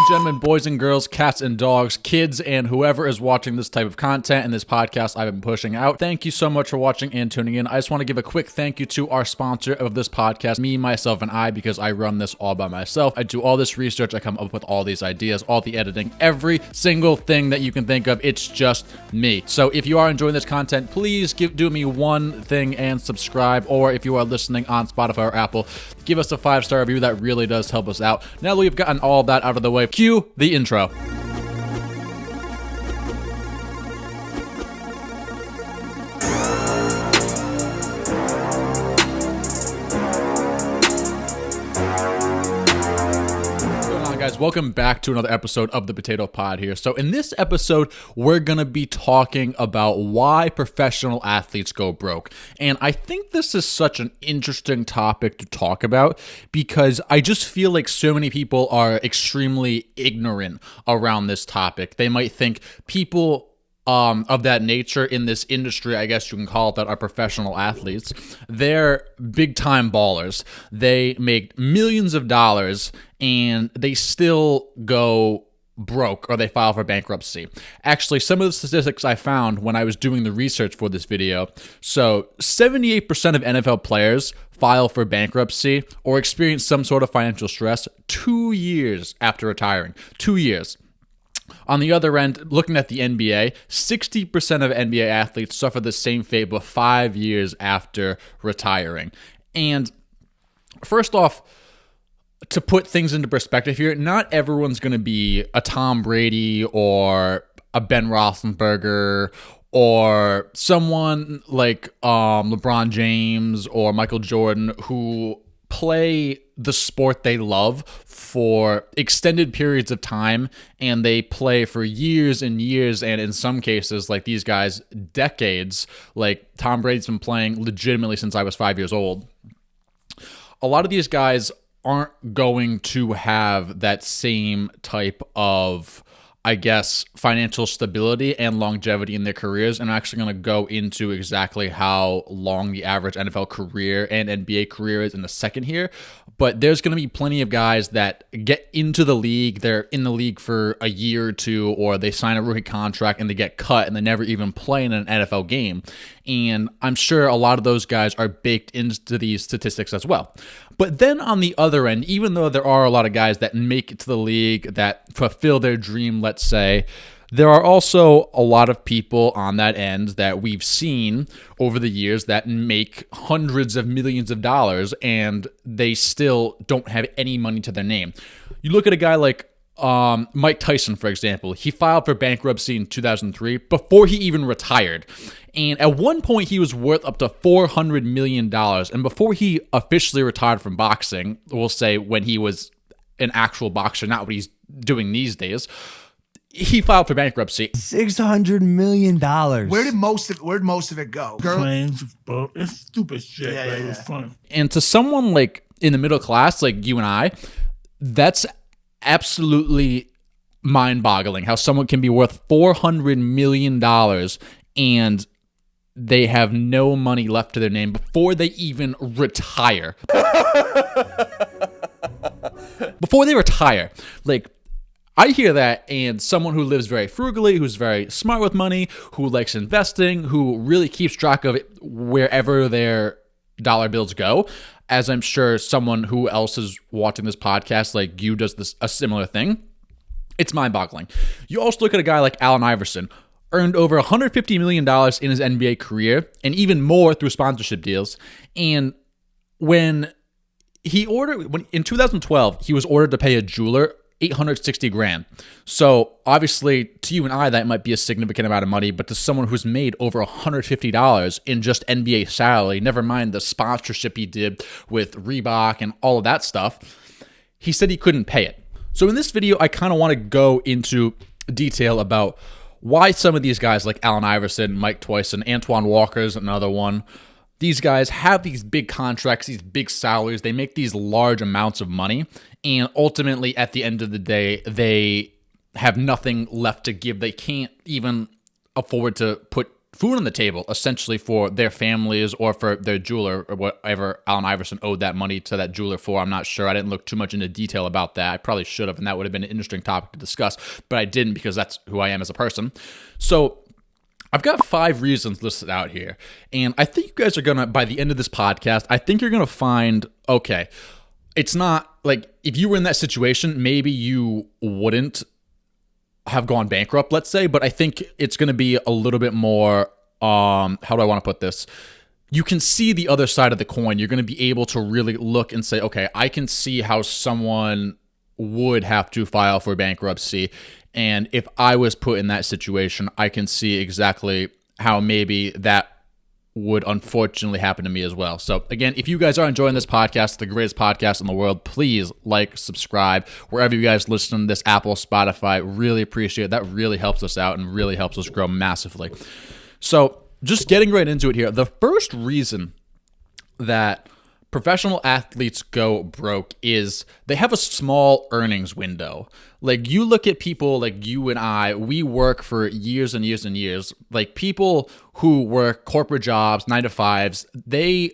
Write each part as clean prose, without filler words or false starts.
gentlemen, boys and girls, cats and dogs, kids, and whoever is watching this type of content and this podcast I've been pushing out, thank you so much for watching and tuning in. I just want to give a quick thank you to our sponsor of this podcast, me, myself, and I, because I run this all by myself. I do all this research, I come up with all these ideas, all the editing, every single thing that you can think of. It's just me. So if you are enjoying this content, please do me one thing and subscribe, or if you are listening on Spotify or Apple, give us a 5-star review. That really does help us out. Now that we've gotten all that out of the way, cue the intro. Welcome back to another episode of the Potato Pod here. So in this episode, we're going to be talking about why professional athletes go broke. And I think this is such an interesting topic to talk about because I just feel like so many people are extremely ignorant around this topic. They might think people of that nature in this industry, I guess you can call it, that are professional athletes, they're big time ballers. They make millions of dollars and they still go broke or they file for bankruptcy. Actually, some of the statistics I found when I was doing the research for this video, so 78% of NFL players file for bankruptcy or experience some sort of financial stress 2 years after retiring. 2 years. On the other end, looking at the NBA, 60% of NBA athletes suffer the same fate but 5 years after retiring. And first off, to put things into perspective here, not everyone's going to be a Tom Brady or a Ben Roethlisberger or someone like LeBron James or Michael Jordan who play the sport they love for extended periods of time, and they play for years and years, and in some cases, like these guys, decades. Like Tom Brady's been playing legitimately since I was 5 years old. A lot of these guys aren't going to have that same type of, I guess, financial stability and longevity in their careers. And I'm actually going to go into exactly how long the average NFL career and NBA career is in a second here. But there's going to be plenty of guys that get into the league, they're in the league for a year or two, or they sign a rookie contract and they get cut and they never even play in an NFL game. And I'm sure a lot of those guys are baked into these statistics as well. But then on the other end, even though there are a lot of guys that make it to the league, that fulfill their dream, let's say, there are also a lot of people on that end that we've seen over the years that make hundreds of millions of dollars and they still don't have any money to their name. You look at a guy like Mike Tyson, for example. He filed for bankruptcy in 2003 before he even retired. And at one point, he was worth up to $400 million. And before he officially retired from boxing, we'll say when he was an actual boxer, not what he's doing these days, he filed for bankruptcy. $600 million. Where'd most of it go? Planes, boat. It's stupid shit, but it was fun. And to someone like in the middle class, like you and I, that's absolutely mind-boggling how someone can be worth $400 million and they have no money left to their name before they even retire. Before they retire. Like, I hear that, and someone who lives very frugally, who's very smart with money, who likes investing, who really keeps track of it wherever their dollar bills go, as I'm sure someone who else is watching this podcast like you does a similar thing. It's mind-boggling. You also look at a guy like Allen Iverson, earned over $150 million in his NBA career, and even more through sponsorship deals. And in 2012, he was ordered to pay a jeweler $860,000. So obviously, to you and I, that might be a significant amount of money, but to someone who's made over $150 in just NBA salary, never mind the sponsorship he did with Reebok and all of that stuff, he said he couldn't pay it. So in this video, I kind of want to go into detail about why some of these guys like Allen Iverson, Mike Tyson, Antoine Walker's another one, these guys have these big contracts, these big salaries, they make these large amounts of money, and ultimately at the end of the day, they have nothing left to give. They can't even afford to put food on the table, essentially, for their families or for their jeweler or whatever Allen Iverson owed that money to that jeweler for. I'm not sure. I didn't look too much into detail about that. I probably should have, and that would have been an interesting topic to discuss, but I didn't because that's who I am as a person. So I've got 5 reasons listed out here, and I think you guys are going to, by the end of this podcast, I think you're going to find, okay, it's not like if you were in that situation, maybe you wouldn't have gone bankrupt, let's say, but I think it's going to be a little bit more, how do I want to put this? You can see the other side of the coin. You're going to be able to really look and say, okay, I can see how someone would have to file for bankruptcy. And if I was put in that situation, I can see exactly how maybe that would unfortunately happen to me as well. So again, if you guys are enjoying this podcast, the greatest podcast in the world, please like, subscribe, wherever you guys listen to this, Apple, Spotify, really appreciate it. That really helps us out and really helps us grow massively. So just getting right into it here, the first reason that professional athletes go broke is they have a small earnings window. Like you look at people like you and I, we work for years and years and years. Like people who work corporate jobs, 9-to-5s,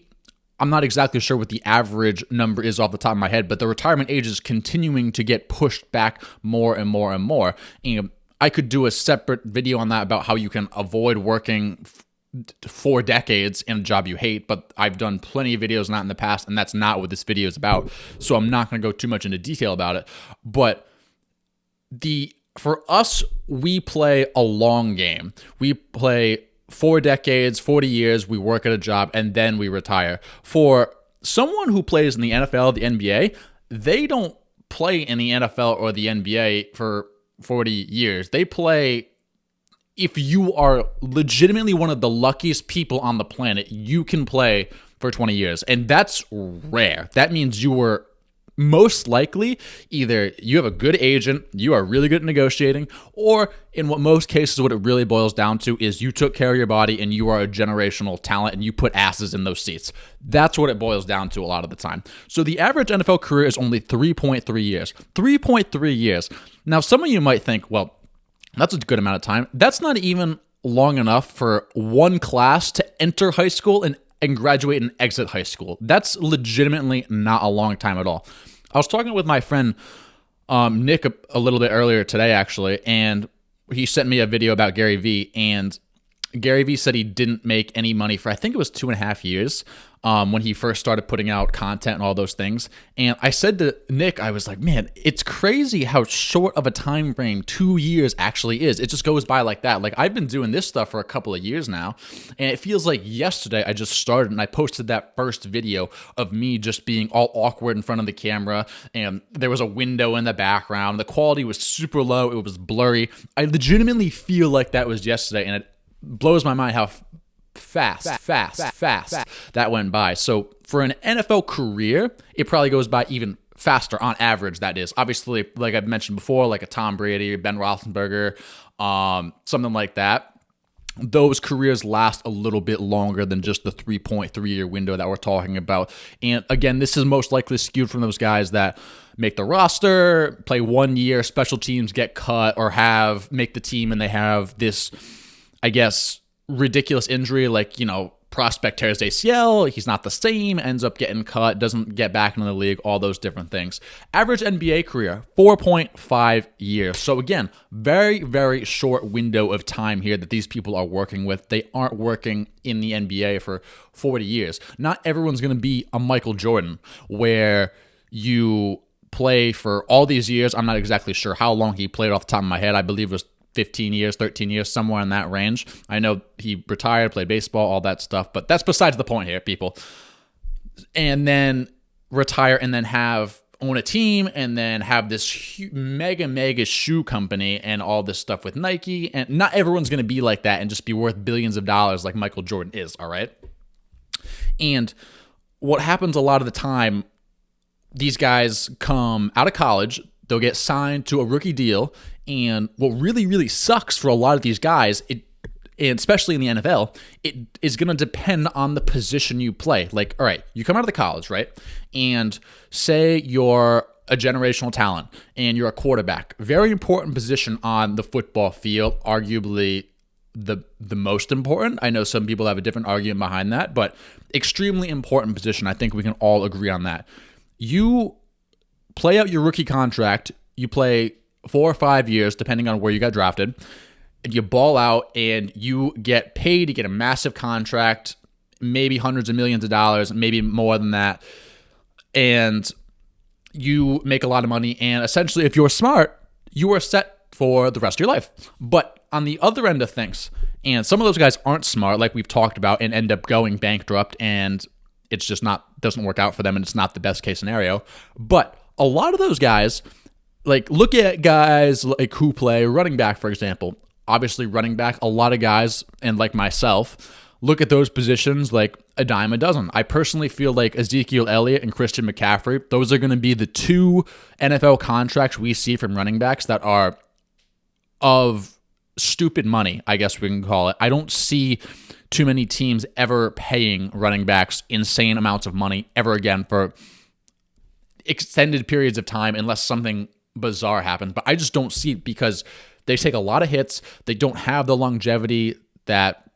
I'm not exactly sure what the average number is off the top of my head, but the retirement age is continuing to get pushed back more and more and more. And I could do a separate video on that about how you can avoid working 4 decades in a job you hate, but I've done plenty of videos on that in the past, and that's not what this video is about. So I'm not going to go too much into detail about it. But for us, we play a long game. We play 4 decades, 40 years, we work at a job, and then we retire. For someone who plays in the NFL, the NBA, they don't play in the NFL or the NBA for 40 years. They play, if you are legitimately one of the luckiest people on the planet, you can play for 20 years. And that's rare. That means you were most likely either you have a good agent, you are really good at negotiating, or in what most cases, what it really boils down to is you took care of your body and you are a generational talent and you put asses in those seats. That's what it boils down to a lot of the time. So the average NFL career is only 3.3 years. 3.3 years. Now, some of you might think, well, that's a good amount of time. That's not even long enough for one class to enter high school and graduate and exit high school. That's legitimately not a long time at all. I was talking with my friend Nick a little bit earlier today, actually, and he sent me a video about Gary Vee, and Gary Vee said he didn't make any money for, I think it was 2.5 years when he first started putting out content and all those things. And I said to Nick, I was like, man, it's crazy how short of a time frame 2 years actually is. It just goes by like that. Like I've been doing this stuff for a couple of years now, and it feels like yesterday I just started and I posted that first video of me just being all awkward in front of the camera, and there was a window in the background. The quality was super low. It was blurry. I legitimately feel like that was yesterday, and it blows my mind how fast that went by. So for an NFL career, it probably goes by even faster on average, that is. Obviously, like I've mentioned before, like a Tom Brady, Ben Roethlisberger, something like that, those careers last a little bit longer than just the 3.3-year window that we're talking about. And again, this is most likely skewed from those guys that make the roster, play 1 year, special teams get cut, or make the team and they have this, I guess, ridiculous injury, like, prospect tears ACL, he's not the same, ends up getting cut, doesn't get back into the league, all those different things. Average NBA career, 4.5 years. So again, very, very short window of time here that these people are working with. They aren't working in the NBA for 40 years. Not everyone's going to be a Michael Jordan, where you play for all these years. I'm not exactly sure how long he played off the top of my head. I believe it was 15 years, 13 years, somewhere in that range. I know he retired, played baseball, all that stuff, but that's besides the point here, people. And then retire and then own a team and then have this mega shoe company and all this stuff with Nike. And not everyone's going to be like that and just be worth billions of dollars like Michael Jordan is, all right? And what happens a lot of the time, these guys come out of college, they'll get signed to a rookie deal, and what really, really sucks for a lot of these guys, and especially in the NFL, it is going to depend on the position you play. Like, all right, you come out of the college, right? And say you're a generational talent and you're a quarterback. Very important position on the football field, arguably the most important. I know some people have a different argument behind that, but extremely important position. I think we can all agree on that. You play out your rookie contract, you play 4 or 5 years, depending on where you got drafted, and you ball out and you get paid, you get a massive contract, maybe hundreds of millions of dollars, maybe more than that, and you make a lot of money, and essentially, if you're smart, you are set for the rest of your life. But on the other end of things, and some of those guys aren't smart, like we've talked about, and end up going bankrupt, and it's just doesn't work out for them, and it's not the best case scenario. But a lot of those guys, like look at guys like who play running back, for example. Obviously, running back, a lot of guys, and like myself, look at those positions like a dime a dozen. I personally feel like Ezekiel Elliott and Christian McCaffrey, those are going to be the 2 NFL contracts we see from running backs that are of stupid money, I guess we can call it. I don't see too many teams ever paying running backs insane amounts of money ever again for extended periods of time unless something bizarre happens. But I just don't see it because they take a lot of hits. They don't have the longevity that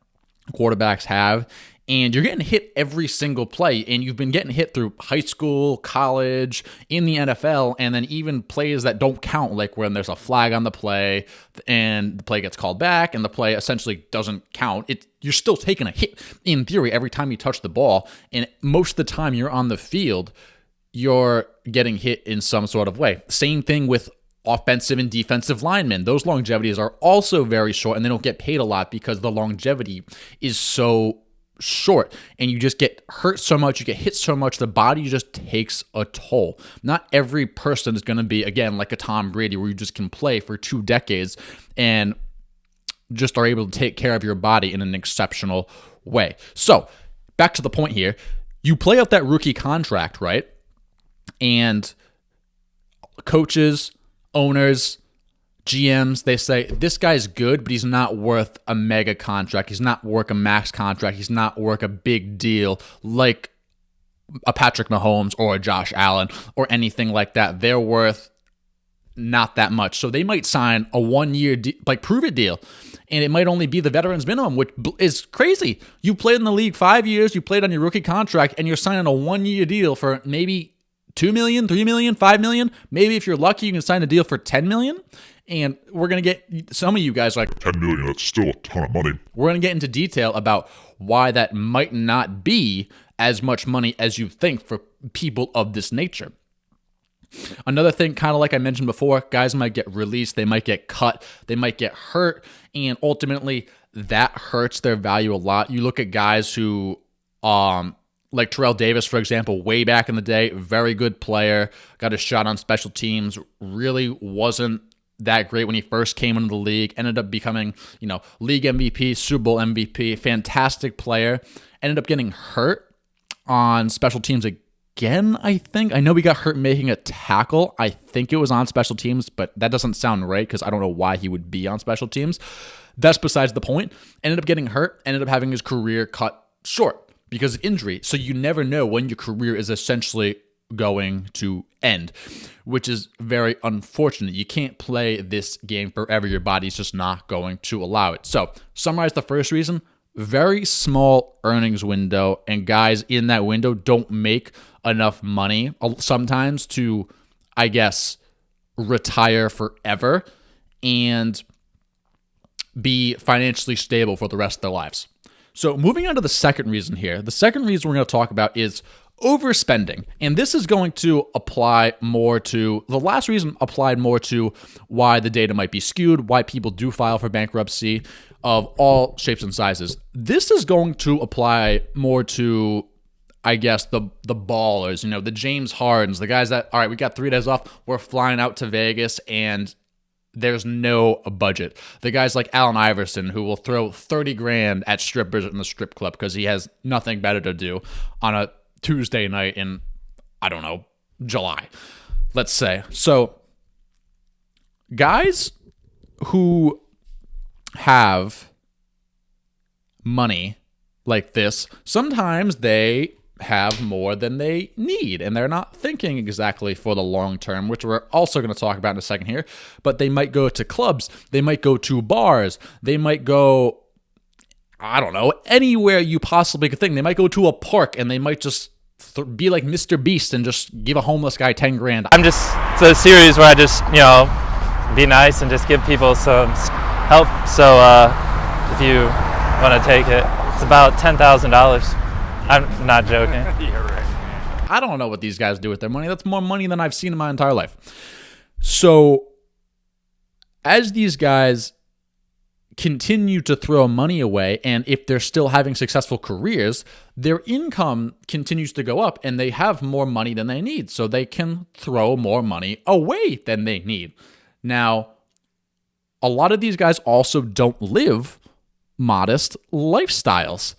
quarterbacks have. And you're getting hit every single play, and you've been getting hit through high school, college, in the NFL, and then even plays that don't count, like when there's a flag on the play and the play gets called back and the play essentially doesn't count. You're still taking a hit, in theory, every time you touch the ball, and most of the time you're on the field, you're getting hit in some sort of way. Same thing with offensive and defensive linemen. Those longevities are also very short, and they don't get paid a lot because the longevity is so short, and you just get hurt so much, you get hit so much, the body just takes a toll. Not every person is going to be, again, like a Tom Brady, where you just can play for 2 decades and just are able to take care of your body in an exceptional way. So, back to the point here. You play out that rookie contract, right? And coaches, owners, GMs, they say, this guy's good, but he's not worth a mega contract. He's not worth a max contract. He's not worth a big deal like a Patrick Mahomes or a Josh Allen or anything like that. They're worth not that much. So they might sign a 1-year, prove-it deal, and it might only be the veterans minimum, which is crazy. You played in the league 5 years, you played on your rookie contract, and you're signing a 1-year deal for maybe $2 million, $3 million, $5 million. Maybe if you're lucky, you can sign a deal for $10 million. And we're going to get some of you guys like $10 million, that's still a ton of money. We're going to get into detail about why that might not be as much money as you think for people of this nature. Another thing, kind of like I mentioned before, guys might get released, they might get cut, they might get hurt, and ultimately that hurts their value a lot. You look at guys who, like Terrell Davis, for example, way back in the day, very good player, got a shot on special teams, really wasn't that great when he first came into the league, ended up becoming, league MVP, Super Bowl MVP, fantastic player, ended up getting hurt on special teams again, I think. I know he got hurt making a tackle. I think it was on special teams, but that doesn't sound right because I don't know why he would be on special teams. That's besides the point. Ended up getting hurt, ended up having his career cut short because of injury. So you never know when your career is essentially going to end, which is very unfortunate. You can't play this game forever. Your body's just not going to allow it. So, summarize the first reason: very small earnings window, and guys in that window don't make enough money sometimes to, I guess, retire forever and be financially stable for the rest of their lives. So, moving on to the second reason here. The second reason we're going to talk about is overspending. And this is going to apply more to, the last reason applied more to why the data might be skewed, why people do file for bankruptcy of all shapes and sizes. This is going to apply more to, I guess, the ballers, the James Hardens, the guys that, all right, we got 3 days off, we're flying out to Vegas and there's no budget. The guys like Allen Iverson, who will throw $30,000 at strippers in the strip club because he has nothing better to do on a Tuesday night in, I don't know, July, let's say. So guys who have money like this, sometimes they have more than they need, and they're not thinking exactly for the long term, which we're also going to talk about in a second here. But they might go to clubs, they might go to bars, they might go I don't know, anywhere you possibly could think. They might go to a park and they might just be like Mr. Beast and just give a homeless guy 10 grand. It's a series where I just, be nice and just give people some help. So if you want to take it, it's about $10,000. I'm not joking. I don't know what these guys do with their money. That's more money than I've seen in my entire life. So as these guys continue to throw money away, and if they're still having successful careers, their income continues to go up and they have more money than they need, so they can throw more money away than they need. Now, a lot of these guys also don't live modest lifestyles,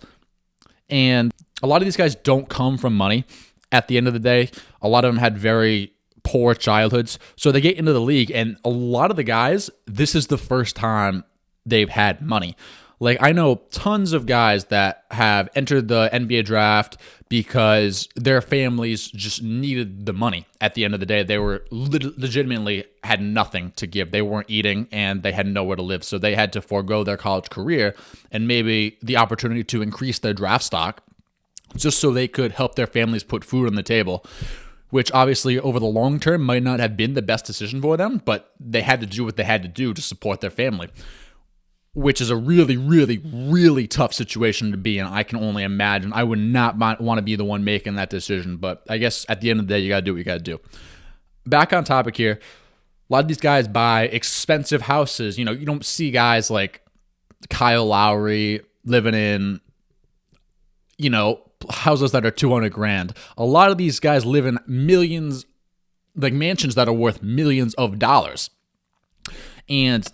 and a lot of these guys don't come from money. At the end of the day, a lot of them had very poor childhoods, so they get into the league, and a lot of the guys, this is the first time they've had money. Like, I know tons of guys that have entered the NBA draft because their families just needed the money. At the end of the day, they were legitimately had nothing to give. They weren't eating and they had nowhere to live. So they had to forego their college career and maybe the opportunity to increase their draft stock just so they could help their families put food on the table, which obviously over the long term might not have been the best decision for them, but they had to do what they had to do to support their family, which is a really, really, really tough situation to be in. I can only imagine. I would not want to be the one making that decision, but I guess at the end of the day, you got to do what you got to do. Back on topic here, a lot of these guys buy expensive houses. You don't see guys like Kyle Lowry living in, houses that are 200 grand. A lot of these guys live in millions, like mansions that are worth millions of dollars. And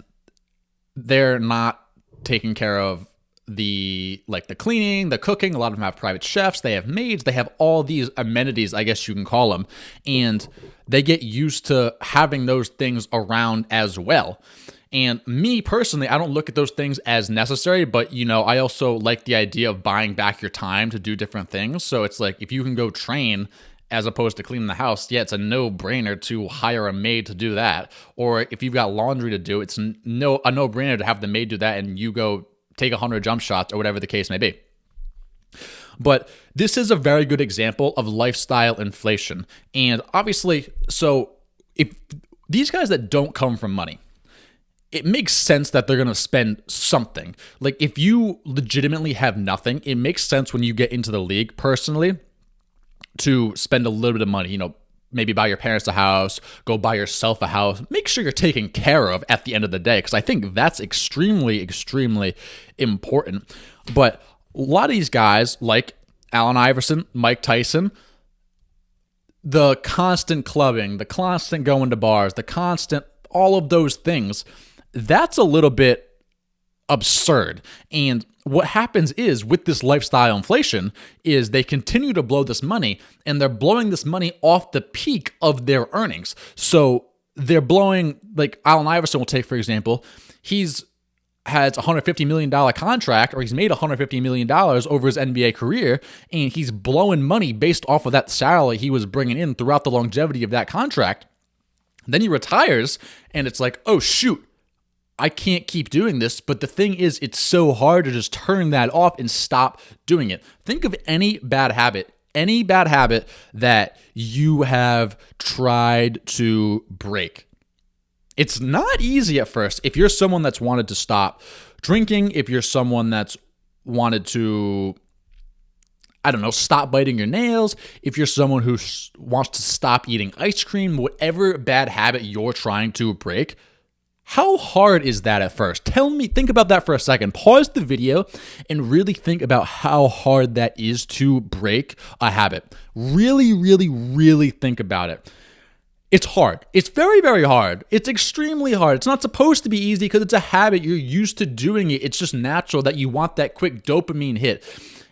they're not taking care of the cleaning, the cooking. A lot of them have private chefs. They have maids. They have all these amenities, I guess you can call them. And they get used to having those things around as well. And me personally, I don't look at those things as necessary, but I also like the idea of buying back your time to do different things. So it's like, if you can go train as opposed to cleaning the house, yeah, it's a no-brainer to hire a maid to do that. Or if you've got laundry to do, it's a no-brainer to have the maid do that and you go take 100 jump shots or whatever the case may be. But this is a very good example of lifestyle inflation. And obviously, so if these guys that don't come from money, it makes sense that they're going to spend something. Like, if you legitimately have nothing, it makes sense when you get into the league, personally, to spend a little bit of money, maybe buy your parents a house, go buy yourself a house, make sure you're taken care of at the end of the day, because I think that's extremely, extremely important. But a lot of these guys, like Allen Iverson, Mike Tyson, the constant clubbing, the constant going to bars, the constant, all of those things, that's a little bit absurd. And what happens is, with this lifestyle inflation, is they continue to blow this money, and they're blowing this money off the peak of their earnings. So they're blowing, like Allen Iverson will take, for example, has a $150 million contract, or he's made $150 million over his NBA career, and he's blowing money based off of that salary he was bringing in throughout the longevity of that contract. Then he retires, and it's like, oh shoot, I can't keep doing this. But the thing is, it's so hard to just turn that off and stop doing it. Think of any bad habit that you have tried to break. It's not easy at first. If you're someone that's wanted to stop drinking, if you're someone that's wanted to, stop biting your nails, if you're someone who wants to stop eating ice cream, whatever bad habit you're trying to break, how hard is that at first? Think about that for a second. Pause the video and really think about how hard that is to break a habit. Really, really, really think about it. It's hard. It's very, very hard. It's extremely hard. It's not supposed to be easy because it's a habit. You're used to doing it. It's just natural that you want that quick dopamine hit.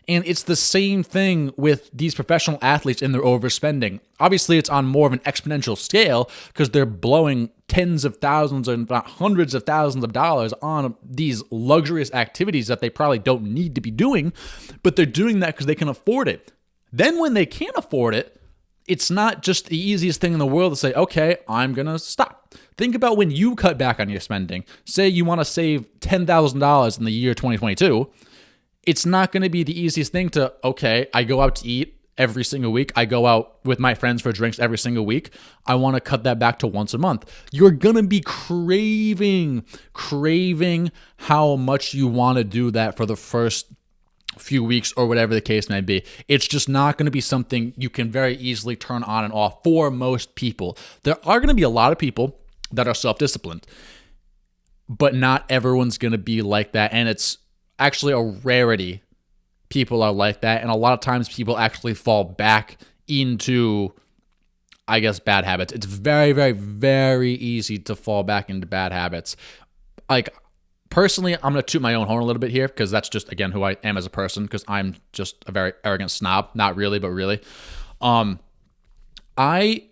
And it's the same thing with these professional athletes and their overspending. Obviously, it's on more of an exponential scale because they're blowing tens of thousands and hundreds of thousands of dollars on these luxurious activities that they probably don't need to be doing, but they're doing that because they can afford it. Then when they can't afford it, it's not just the easiest thing in the world to say, okay, I'm going to stop. Think about when you cut back on your spending. Say you want to save $10,000 in the year 2022. it's not going to be the easiest thing to, okay, I go out to eat every single week. I go out with my friends for drinks every single week. I want to cut that back to once a month. You're going to be craving how much you want to do that for the first few weeks or whatever the case may be. It's just not going to be something you can very easily turn on and off for most people. There are going to be a lot of people that are self-disciplined, but not everyone's going to be like that. And it's actually a rarity people are like that. And a lot of times people actually fall back into, I guess, bad habits. It's very, very, very easy to fall back into bad habits. Like, personally, I'm going to toot my own horn a little bit here because that's just, again, who I am as a person, because I'm just a very arrogant snob. Not really, but really. I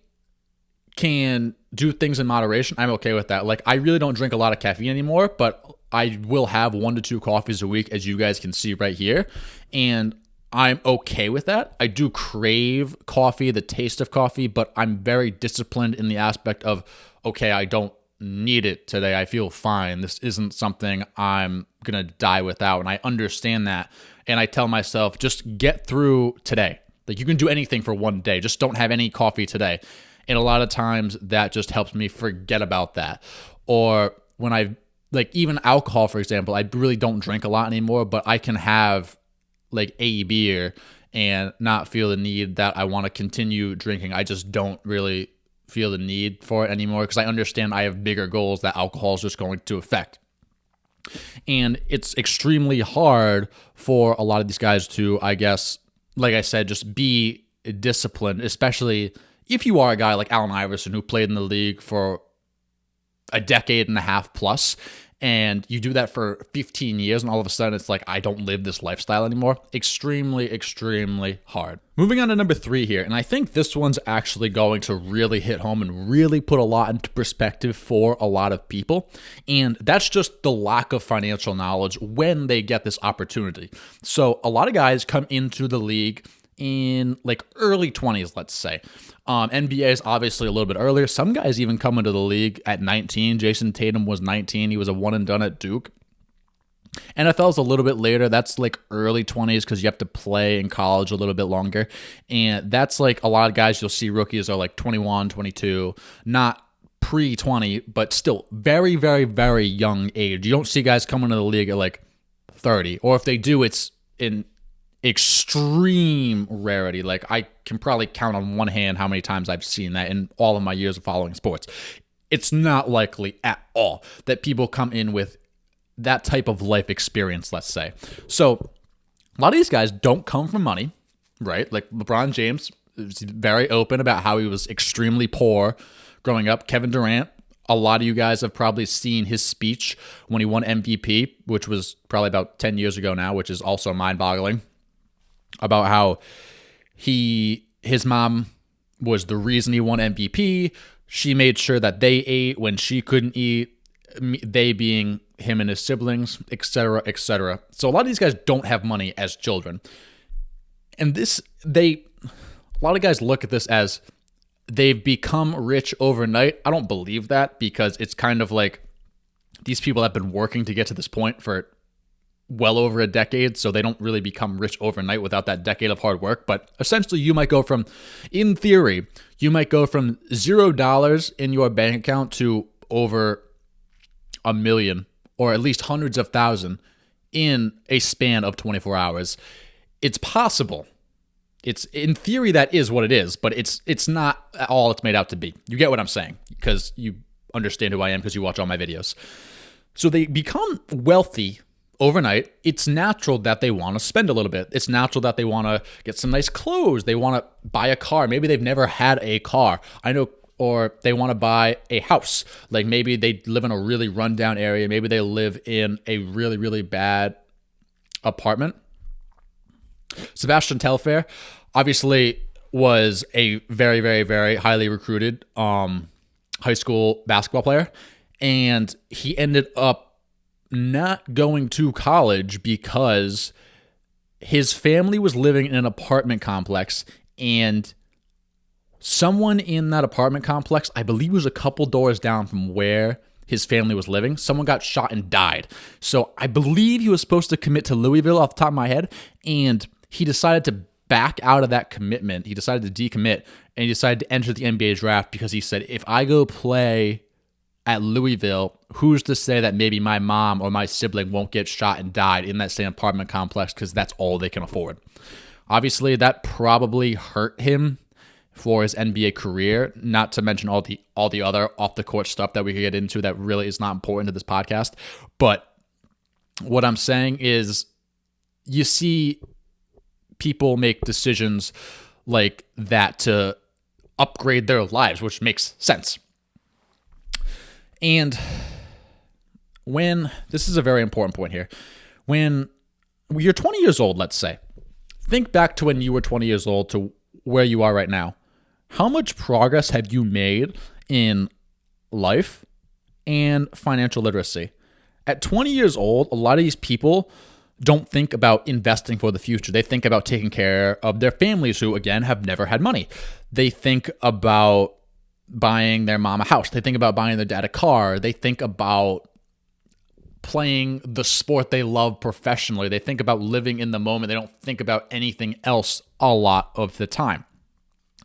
can do things in moderation. I'm okay with that. Like, I really don't drink a lot of caffeine anymore, but I will have 1 to 2 coffees a week, as you guys can see right here. And I'm okay with that. I do crave coffee, the taste of coffee, but I'm very disciplined in the aspect of, okay, I don't need it today. I feel fine. This isn't something I'm going to die without. And I understand that. And I tell myself, just get through today. Like, you can do anything for one day. Just don't have any coffee today. And a lot of times that just helps me forget about that. Or when like, even alcohol, for example, I really don't drink a lot anymore, but I can have like a beer and not feel the need that I want to continue drinking. I just don't really feel the need for it anymore because I understand I have bigger goals that alcohol is just going to affect. And it's extremely hard for a lot of these guys to, I guess, like I said, just be disciplined, especially if you are a guy like Allen Iverson who played in the league for a decade and a half plus, and you do that for 15 years, and all of a sudden it's like, I don't live this lifestyle anymore. Extremely, extremely hard. Moving on to number 3 here, and I think this one's actually going to really hit home and really put a lot into perspective for a lot of people, and that's just the lack of financial knowledge when they get this opportunity. So a lot of guys come into the league in like early 20s, let's say. NBA is obviously a little bit earlier. Some guys even come into the league at 19. Jason Tatum was 19. He was a one and done at Duke. NFL's a little bit later. That's like early 20s because you have to play in college a little bit longer. And that's like a lot of guys you'll see rookies are like 21, 22, not pre-20, but still very, very, very young age. You don't see guys coming into the league at like 30. Or if they do, it's in extreme rarity. Like, I can probably count on one hand how many times I've seen that in all of my years of following sports. It's not likely at all that people come in with that type of life experience, let's say. So a lot of these guys don't come from money, right? Like LeBron James is very open about how he was extremely poor growing up. Kevin Durant, a lot of you guys have probably seen his speech when he won MVP, which was probably about 10 years ago now, which is also mind-boggling, about how his mom was the reason he won MVP. She made sure that they ate when she couldn't eat, they being him and his siblings, etc., etc. So a lot of these guys don't have money as children. And a lot of guys look at this as they've become rich overnight. I don't believe that, because it's kind of like these people have been working to get to this point for well over a decade, so they don't really become rich overnight without that decade of hard work. But essentially, you might go from, in theory, you might go from $0 in your bank account to over $1 million, or at least hundreds of thousands in a span of 24 hours. It's possible. It's, in theory, that is what it is, but it's not all it's made out to be. You get what I'm saying, because you understand who I am because you watch all my videos. So they become wealthy overnight. It's natural that they want to spend a little bit. It's natural that they want to get some nice clothes. They want to buy a car. Maybe they've never had a car. I know. Or they want to buy a house. Like, maybe they live in a really rundown area. Maybe they live in a really, really bad apartment. Sebastian Telfair obviously was a very, very, very highly recruited high school basketball player. And he ended up not going to college because his family was living in an apartment complex, and someone in that apartment complex, I believe, was a couple doors down from where his family was living, someone got shot and died. So I believe he was supposed to commit to Louisville off the top of my head, and he decided to back out of that commitment. He decided to decommit, and he decided to enter the NBA draft because he said, if I go play at Louisville, who's to say that maybe my mom or my sibling won't get shot and died in that same apartment complex because that's all they can afford. Obviously, that probably hurt him for his NBA career, not to mention all the other off-the-court stuff that we could get into that really is not important to this podcast. But what I'm saying is you see people make decisions like that to upgrade their lives, which makes sense. And this is a very important point here, when you're 20 years old, let's say, think back to when you were 20 years old to where you are right now. How much progress have you made in life and financial literacy? At 20 years old, a lot of these people don't think about investing for the future. They think about taking care of their families who, again, have never had money. They think about buying their mom a house. They think about buying their dad a car. They think about playing the sport they love professionally. They think about living in the moment. They don't think about anything else a lot of the time.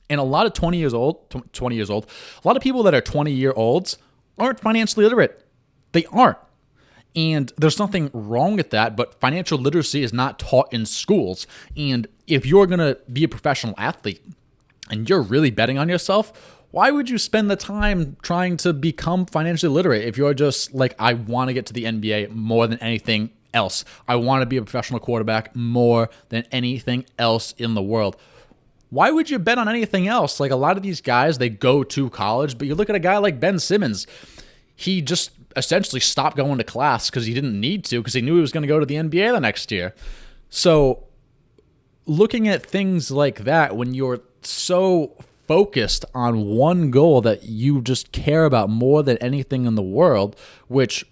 And a lot of 20 years old, a lot of people that are 20-year-olds aren't financially literate. They aren't. And there's nothing wrong with that, but financial literacy is not taught in schools. And if you're going to be a professional athlete and you're really betting on yourself, why would you spend the time trying to become financially literate if you're just like, I want to get to the NBA more than anything else. I want to be a professional quarterback more than anything else in the world. Why would you bet on anything else? Like a lot of these guys, they go to college, but you look at a guy like Ben Simmons, he just essentially stopped going to class because he didn't need to, because he knew he was going to go to the NBA the next year. So looking at things like that, when you're so focused on one goal that you just care about more than anything in the world, which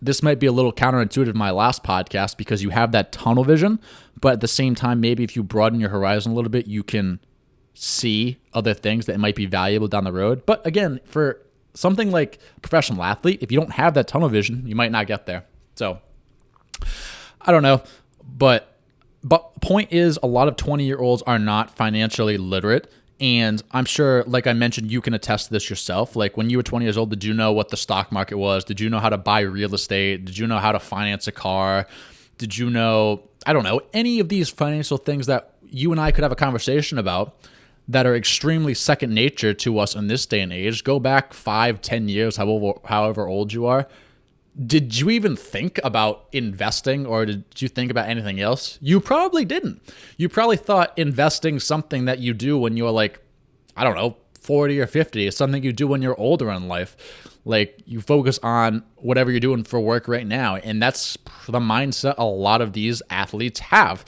this might be a little counterintuitive in my last podcast because you have that tunnel vision, but at the same time, maybe if you broaden your horizon a little bit, you can see other things that might be valuable down the road. But again, for something like a professional athlete, if you don't have that tunnel vision, you might not get there. So I don't know, but point is, a lot of 20-year-olds are not financially literate. And I'm sure, like I mentioned, you can attest to this yourself. Like when you were 20 years old, did you know what the stock market was? Did you know how to buy real estate? Did you know how to finance a car? Did you know, I don't know, any of these financial things that you and I could have a conversation about that are extremely second nature to us in this day and age? Go back 5-10 years, however old you are. Did you even think about investing, or did you think about anything else? You probably didn't. You probably thought investing something that you do when you're like, I don't know, 40 or 50 is something you do when you're older in life. Like you focus on whatever you're doing for work right now. And that's the mindset a lot of these athletes have,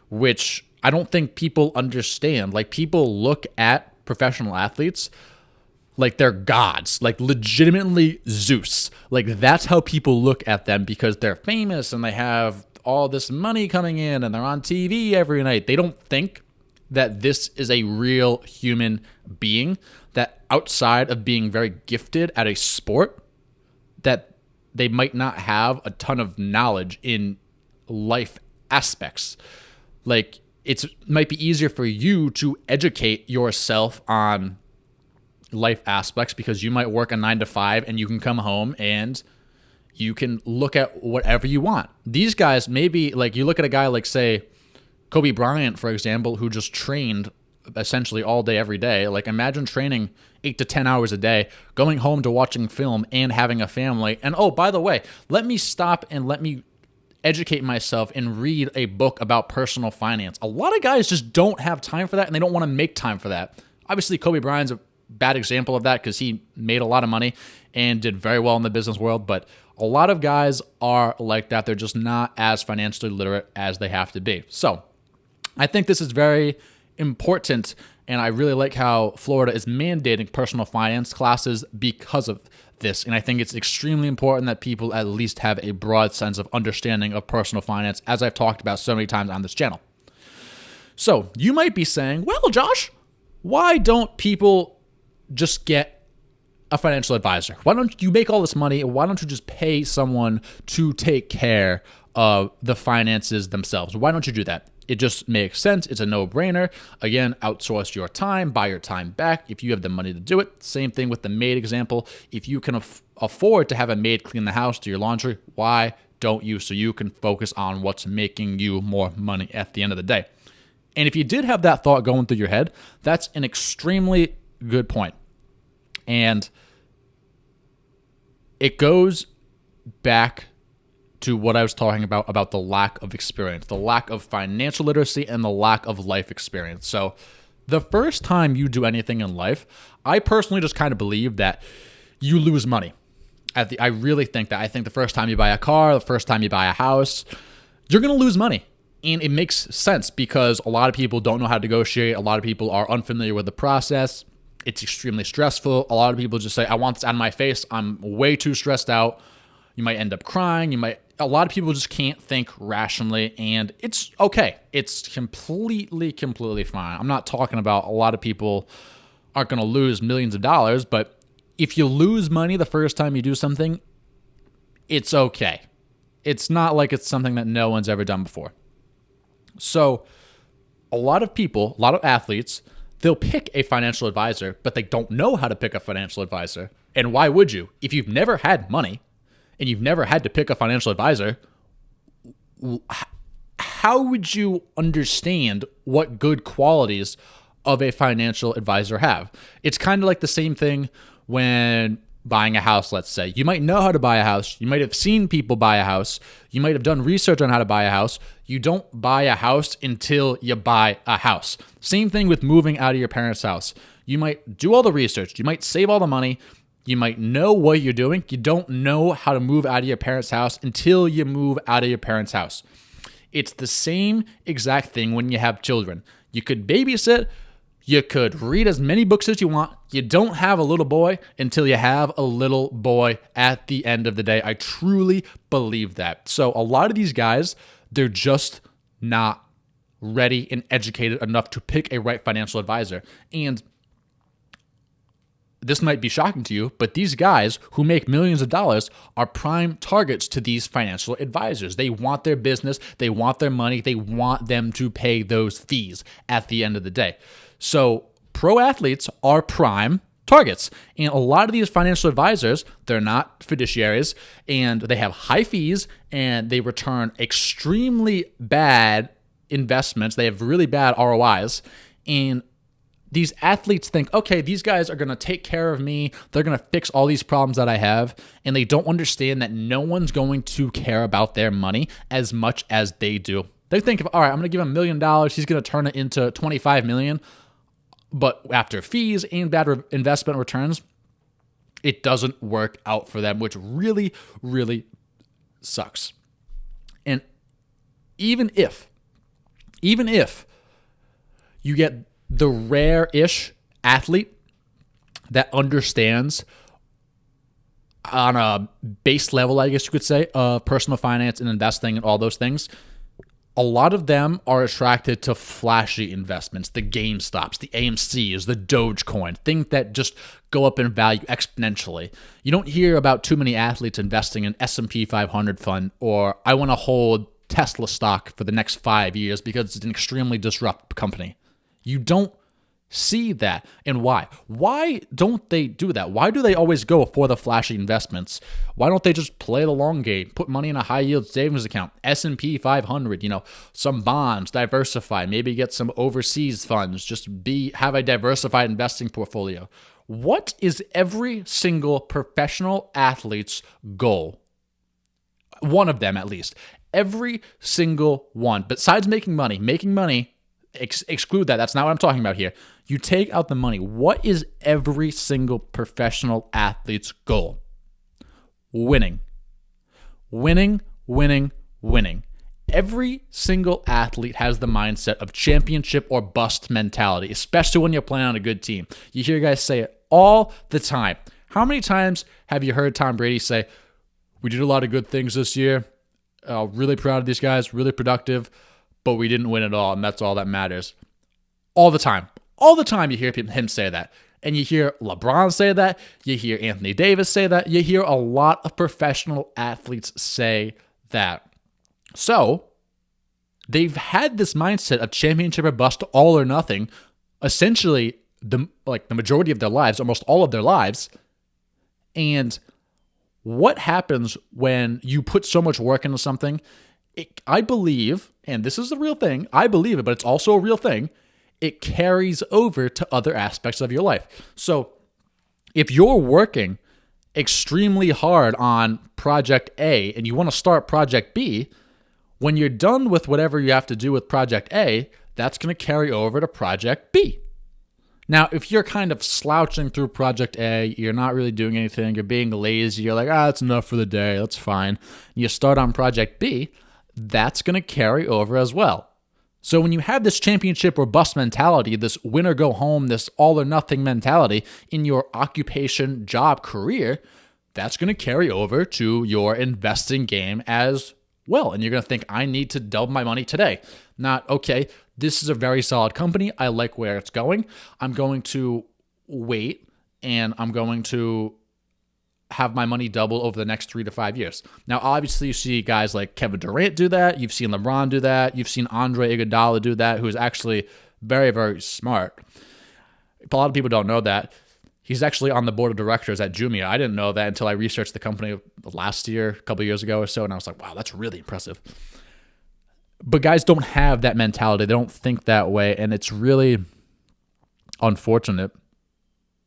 which I don't think people understand. Like people look at professional athletes like they're gods, like legitimately Zeus. Like that's how people look at them because they're famous and they have all this money coming in and they're on TV every night. They don't think that this is a real human being, that outside of being very gifted at a sport, that they might not have a ton of knowledge in life aspects. Like it might be easier for you to educate yourself on life aspects because you might work a 9-to-5 and you can come home and you can look at whatever you want. These guys, maybe like you look at a guy like, say, Kobe Bryant, for example, who just trained essentially all day, every day. Like imagine training 8 to 10 hours a day, going home to watching film and having a family. And oh, by the way, let me stop and let me educate myself and read a book about personal finance. A lot of guys just don't have time for that and they don't want to make time for that. Obviously, Kobe Bryant's a bad example of that because he made a lot of money and did very well in the business world, but a lot of guys are like that. They're just not as financially literate as they have to be. So I think this is very important, and I really like how Florida is mandating personal finance classes because of this, and I think it's extremely important that people at least have a broad sense of understanding of personal finance, as I've talked about so many times on this channel. So you might be saying, well, Josh, why don't people just get a financial advisor? Why don't you make all this money? Why don't you just pay someone to take care of the finances themselves? Why don't you do that? It just makes sense. It's a no-brainer. Again, outsource your time, buy your time back if you have the money to do it. Same thing with the maid example. If you can afford to have a maid clean the house, do your laundry, why don't you? So you can focus on what's making you more money at the end of the day. And if you did have that thought going through your head, that's an extremely good point. And it goes back to what I was talking about the lack of experience, the lack of financial literacy, and the lack of life experience. So the first time you do anything in life, I personally just kind of believe that you lose money. I really think that. I think the first time you buy a car, the first time you buy a house, you're going to lose money. And it makes sense because a lot of people don't know how to negotiate. A lot of people are unfamiliar with the process. It's extremely stressful. A lot of people just say, I want this out of my face. I'm way too stressed out. You might end up crying. A lot of people just can't think rationally, and it's okay. It's completely fine. I'm not talking about a lot of people aren't going to lose millions of dollars, but if you lose money the first time you do something, it's okay. It's not like it's something that no one's ever done before. So a lot of people, a lot of athletes, they'll pick a financial advisor, but they don't know how to pick a financial advisor. And why would you? If you've never had money and you've never had to pick a financial advisor, how would you understand what good qualities of a financial advisor have? It's kind of like the same thing when buying a house, let's say. You might know how to buy a house. You might have seen people buy a house. You might have done research on how to buy a house. You don't buy a house until you buy a house. Same thing with moving out of your parents' house. You might do all the research. You might save all the money. You might know what you're doing. You don't know how to move out of your parents' house until you move out of your parents' house. It's the same exact thing when you have children. You could babysit. You could read as many books as you want. You don't have a little boy until you have a little boy at the end of the day. I truly believe that. So a lot of these guys, they're just not ready and educated enough to pick a right financial advisor. And this might be shocking to you, but these guys who make millions of dollars are prime targets to these financial advisors. They want their business, they want their money, they want them to pay those fees at the end of the day. So pro athletes are prime targets. And a lot of these financial advisors, they're not fiduciaries, and they have high fees, and they return extremely bad investments. They have really bad ROIs. And these athletes think, okay, these guys are going to take care of me. They're going to fix all these problems that I have. And they don't understand that no one's going to care about their money as much as they do. They think, all right, I'm going to give him $1 million. He's going to turn it into $25 million. But after fees and bad investment returns, it doesn't work out for them, which really, really sucks. And even if you get the rare-ish athlete that understands on a base level, I guess you could say, of personal finance and investing and all those things, a lot of them are attracted to flashy investments, the GameStops, the AMCs, the Dogecoin, things that just go up in value exponentially. You don't hear about too many athletes investing in S&P 500 fund, or I want to hold Tesla stock for the next 5 years because it's an extremely disruptive company. You don't see that. And why? Why don't they do that? Why do they always go for the flashy investments? Why don't they just play the long game, put money in a high yield savings account, S&P 500, some bonds, diversify, maybe get some overseas funds, just have a diversified investing portfolio? What is every single professional athlete's goal? One of them at least. Every single one. Besides making money, exclude that. That's not what I'm talking about here. You take out the money. What is every single professional athlete's goal? Winning. Winning, winning, winning. Every single athlete has the mindset of championship or bust mentality, especially when you're playing on a good team. You hear guys say it all the time. How many times have you heard Tom Brady say, we did a lot of good things this year. Really proud of these guys, really productive, but we didn't win at all, and that's all that matters. All the time. All the time you hear him say that. And you hear LeBron say that. You hear Anthony Davis say that. You hear a lot of professional athletes say that. So they've had this mindset of championship or bust, all or nothing, essentially the majority of their lives, almost all of their lives. And what happens when you put so much work into something? I believe, and this is a real thing, I believe it, but it's also a real thing, it carries over to other aspects of your life. So if you're working extremely hard on project A and you want to start project B, when you're done with whatever you have to do with project A, that's going to carry over to project B. Now, if you're kind of slouching through project A, you're not really doing anything, you're being lazy, you're like, that's enough for the day, that's fine. You start on project B, that's going to carry over as well. So when you have this championship or bust mentality, this win or go home, this all or nothing mentality in your occupation, job, career, that's going to carry over to your investing game as well. And you're going to think, I need to double my money today. Not, okay, this is a very solid company. I like where it's going. I'm going to wait and I'm going to have my money double over the next 3 to 5 years. Now, obviously, you see guys like Kevin Durant do that. You've seen LeBron do that. You've seen Andre Iguodala do that, who is actually very, very smart. A lot of people don't know that. He's actually on the board of directors at Jumia. I didn't know that until I researched the company last year, a couple of years ago or so, and I was like, wow, that's really impressive. But guys don't have that mentality. They don't think that way, and it's really unfortunate,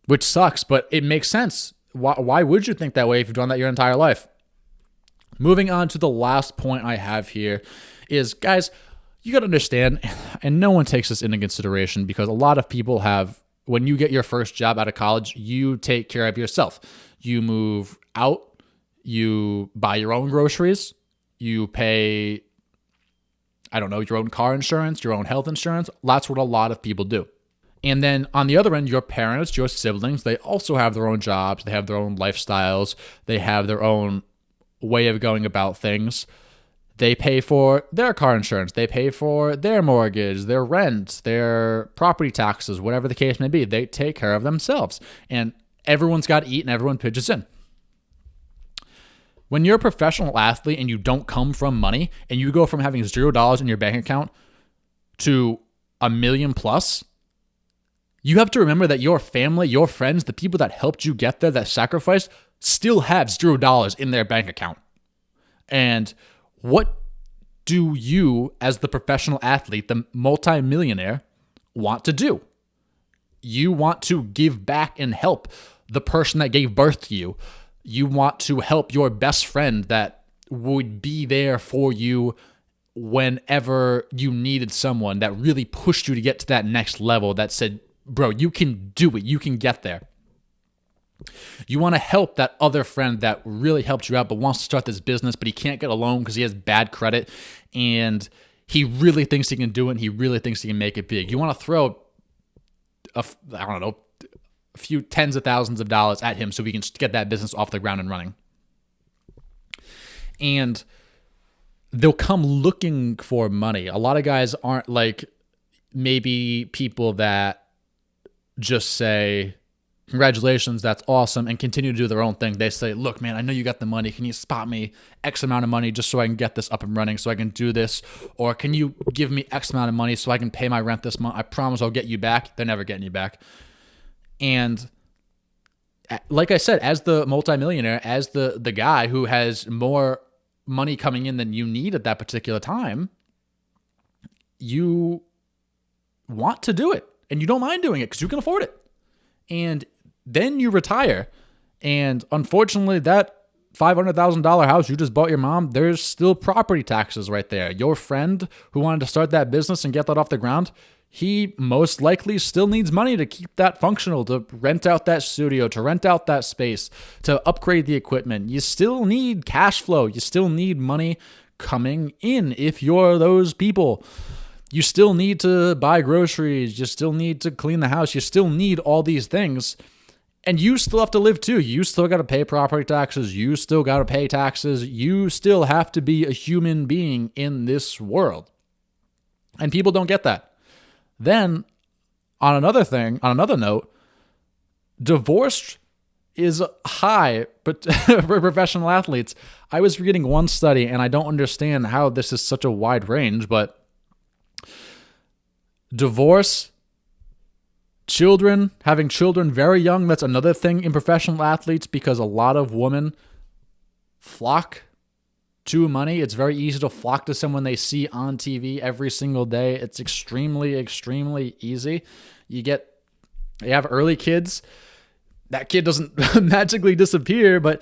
which sucks, but it makes sense. Why would you think that way if you've done that your entire life? Moving on to the last point I have here is, guys, you got to understand, and no one takes this into consideration because a lot of people have, when you get your first job out of college, you take care of yourself. You move out, you buy your own groceries, you pay, I don't know, your own car insurance, your own health insurance. That's what a lot of people do. And then on the other end, your parents, your siblings, they also have their own jobs. They have their own lifestyles. They have their own way of going about things. They pay for their car insurance. They pay for their mortgage, their rent, their property taxes, whatever the case may be. They take care of themselves. And everyone's got to eat and everyone pitches in. When you're a professional athlete and you don't come from money and you go from having $0 in your bank account to $1 million plus, you have to remember that your family, your friends, the people that helped you get there, that sacrificed, still have $0 in their bank account. And what do you, as the professional athlete, the multimillionaire, want to do? You want to give back and help the person that gave birth to you. You want to help your best friend that would be there for you whenever you needed someone, that really pushed you to get to that next level, that said, bro, you can do it. You can get there. You want to help that other friend that really helped you out but wants to start this business, but he can't get a loan because he has bad credit and he really thinks he can do it and he really thinks he can make it big. You want to throw, a few tens of thousands of dollars at him so we can get that business off the ground and running. And they'll come looking for money. A lot of guys aren't like maybe people that just say, congratulations, that's awesome, and continue to do their own thing. They say, look, man, I know you got the money. Can you spot me X amount of money just so I can get this up and running, so I can do this? Or can you give me X amount of money so I can pay my rent this month? I promise I'll get you back. They're never getting you back. And like I said, as the multimillionaire, as the guy who has more money coming in than you need at that particular time, you want to do it. And you don't mind doing it because you can afford it. And then you retire. And unfortunately, that $500,000 house you just bought your mom, there's still property taxes right there. Your friend who wanted to start that business and get that off the ground, he most likely still needs money to keep that functional, to rent out that studio, to rent out that space, to upgrade the equipment. You still need cash flow. You still need money coming in if you're those people. You still need to buy groceries. You still need to clean the house. You still need all these things. And you still have to live too. You still got to pay property taxes. You still got to pay taxes. You still have to be a human being in this world. And people don't get that. Then, on another note, divorce is high, but for professional athletes. I was reading one study, and I don't understand how this is such a wide range, but divorce, children, having children very young, that's another thing in professional athletes because a lot of women flock to money. It's very easy to flock to someone they see on TV every single day. It's extremely, extremely easy. You have early kids. That kid doesn't magically disappear, but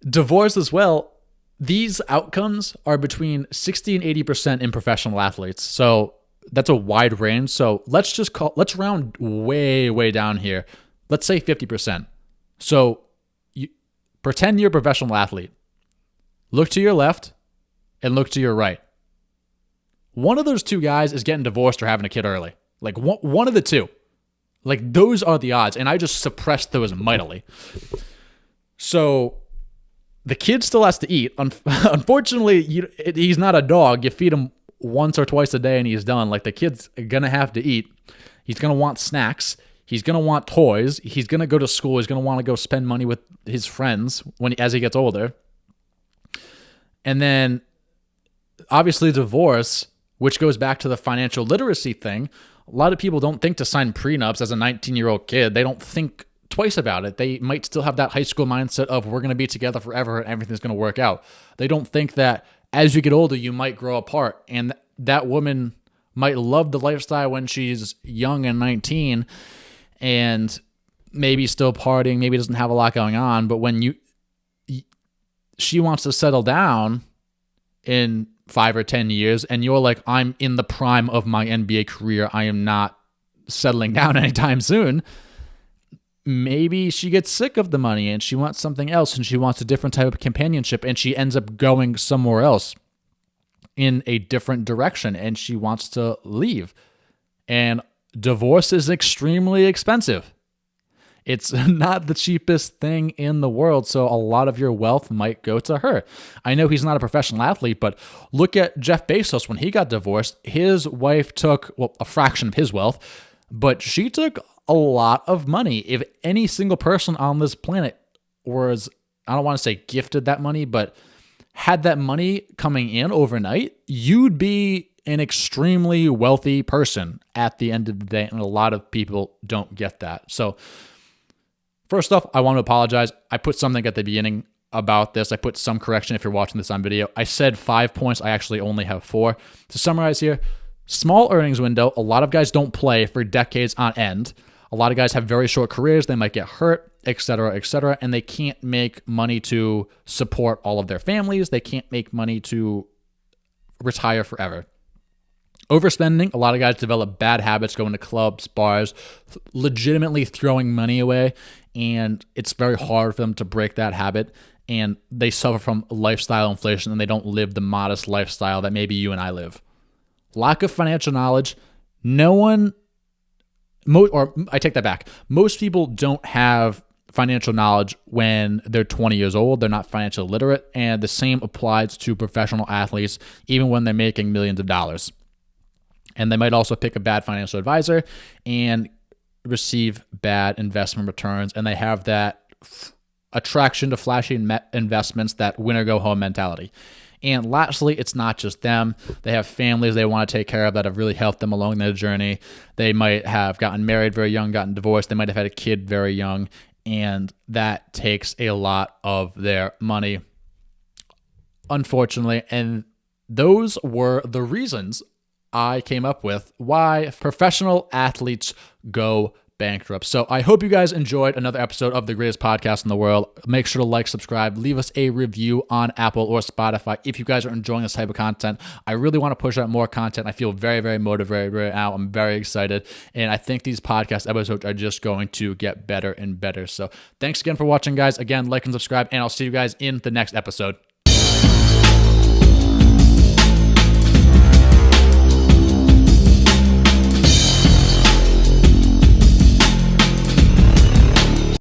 divorce as well. These outcomes are between 60 and 80% in professional athletes. So that's a wide range. So let's round way, way down here. Let's say 50%. So pretend you're a professional athlete. Look to your left and look to your right. One of those two guys is getting divorced or having a kid early. Like one of the two. Like those are the odds. And I just suppressed those mightily. So the kid still has to eat. Unfortunately, he's not a dog. You feed him once or twice a day and he's done. Like the kid's going to have to eat. He's going to want snacks. He's going to want toys. He's going to go to school. He's going to want to go spend money with his friends as he gets older. And then obviously divorce, which goes back to the financial literacy thing. A lot of people don't think to sign prenups as a 19-year-old kid. They don't think twice about it. They might still have that high school mindset of we're going to be together forever and everything's going to work out. They don't think that as you get older, you might grow apart. And that woman might love the lifestyle when she's young and 19 and maybe still partying, maybe doesn't have a lot going on. But when she wants to settle down in 5 or 10 years, and you're like, I'm in the prime of my NBA career. I am not settling down anytime soon. Maybe she gets sick of the money and she wants something else and she wants a different type of companionship and she ends up going somewhere else in a different direction and she wants to leave. And divorce is extremely expensive. It's not the cheapest thing in the world, so a lot of your wealth might go to her. I know he's not a professional athlete, but look at Jeff Bezos. When he got divorced, his wife took, a fraction of his wealth, but she took a lot of money. If any single person on this planet was, I don't want to say gifted that money, but had that money coming in overnight, you'd be an extremely wealthy person at the end of the day, and a lot of people don't get that. So first off, I want to apologize. I put something at the beginning about this. I put some correction if you're watching this on video. I said 5 points. I actually only have 4. To summarize here, small earnings window. A lot of guys don't play for decades on end. A lot of guys have very short careers. They might get hurt, etc., and they can't make money to support all of their families. They can't make money to retire forever. Overspending, a lot of guys develop bad habits, going to clubs, bars, legitimately throwing money away, and it's very hard for them to break that habit, and they suffer from lifestyle inflation, and they don't live the modest lifestyle that maybe you and I live. Lack of financial knowledge. I take that back. Most people don't have financial knowledge when they're 20 years old. They're not financially literate, and the same applies to professional athletes, even when they're making millions of dollars. And they might also pick a bad financial advisor and receive bad investment returns. And they have that attraction to flashy investments, that winner-go-home mentality. And lastly, it's not just them. They have families they want to take care of that have really helped them along their journey. They might have gotten married very young, gotten divorced. They might have had a kid very young. And that takes a lot of their money, unfortunately. And those were the reasons I came up with why professional athletes go bankrupt. So I hope you guys enjoyed another episode of the greatest podcast in the world. Make sure to like, subscribe, leave us a review on Apple or Spotify if you guys are enjoying this type of content. I really want to push out more content. I feel very, very motivated right now. I'm very excited. And I think these podcast episodes are just going to get better and better. So thanks again for watching, guys. Again, like and subscribe, and I'll see you guys in the next episode.